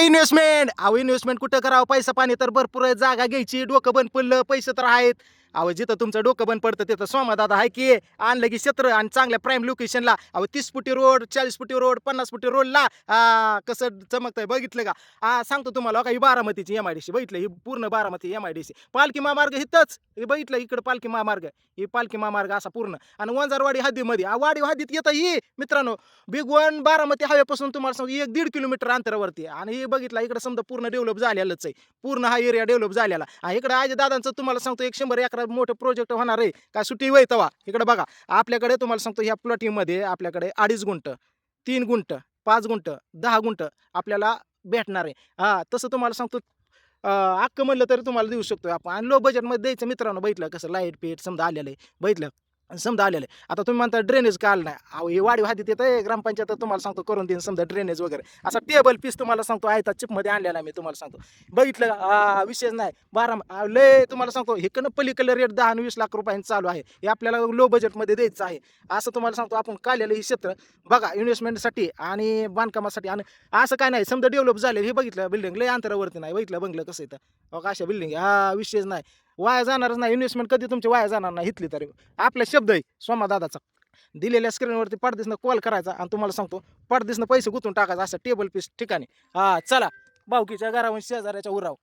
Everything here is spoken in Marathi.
इन्व्हेस्टमेंट. अहो इन्व्हेस्टमेंट कुठं करावं? पैसा पाणी तर भरपूर आहे. जागा घ्यायची, डोकं बंद पडलं, पैसे तर आहेत. अहो जिथं तुमचं डोकं बंद पडतं तिथं सोमादादा आहे की. आणलं की क्षेत्र आणि चांगल्या प्राईम लोकेशनला. अहो 30 फुटी रोड, 40 फुटी रोड, 50 फुटी रोडला कसं चमकतंय बघितलं का? सांगतो तुम्हाला हो का, ही बारामतीची एमआयडीसी बघितलं, ही पूर्ण बारामती एमआयडीसी. पालखी महामार्ग इथंच, हे बघितलं इकडं पालखी महामार्ग, ही पालखी महामार्ग असा पूर्ण. आणि वंजारवाडी हद्दीमध्ये वाडी हद्दीत येतं ही मित्रांनो. बिग वन बारामती हवेपासून तुम्हाला सांगतो 1-1.5 किलोमीटर अंतरावरती आहे. आणि हे बघितलं इकडे समजा पूर्ण डेव्हलप झालेलंच आहे. पूर्ण हा एरिया डेव्हलप झालेला. आणि इकडे आज दादांचं तुम्हाला सांगतो 100 एकरा मोठं प्रोजेक्ट होणार आहे. काय सुट्टी होय तवा. इकडे बघा आपल्याकडे तुम्हाला सांगतो ह्या प्लॉटिंगमध्ये आपल्याकडे 2.5 गुंठ, 3 गुंठ, 5 गुंठ, 10 गुंठ आपल्याला भेटणार आहे. तसं तुम्हाला सांगतो अख्खं म्हणलं तरी तुम्हाला देऊ शकतो आपण. आणि लो बजेटमध्ये द्यायचं मित्रांनो. बघितलं कसं लाईट पीट समजा आलेलं आहे. बघितलं समजा आलेलं आहे. आता तुम्ही म्हणता ड्रेनेज का आलं नाही? अहो हे वाढीव हद्दीत येतं, ग्रामपंचायत तुम्हाला सांगतो करून देईन समजा ड्रेनेज वगैरे. असा टेबल पीस तुम्हाला सांगतो आयता चिपमध्ये आणलेला आहे मी तुम्हाला सांगतो. बघितलं विशेष नाही. लय तुम्हाला सांगतो इकडनं पलीकडलं रेट 10 आणि 20 लाख रुपयांचं चालू आहे. हे आपल्याला लो बजेटमध्ये द्यायचं आहे. असं तुम्हाला सांगतो आपण काढलेलं हे क्षेत्र बघा इन्व्हेस्टमेंटसाठी आणि बांधकामासाठी. आणि असं काय नाही समजा डेव्हलप झाले हे बघितलं बिल्डिंग लय अंतरावरती नाही. बघितलं बंगलं कसं येतं बघा अशा बिल्डिंग विशेष नाही. वाया जाणारच नाही. इन्व्हेस्टमेंट कधी तुमची वाया जाणार नाही इथली तरी. आपला शब्द आहे सोमादादाचा. दिलेल्या स्क्रीनवरती पडदिसनं कॉल करायचा आणि तुम्हाला सांगतो पडदिसनं पैसे गुंतून टाकायचं असं टेबल पीस ठिकाणी. चला भाऊकीच्या घरावरून शेजाऱ्याच्या उराव.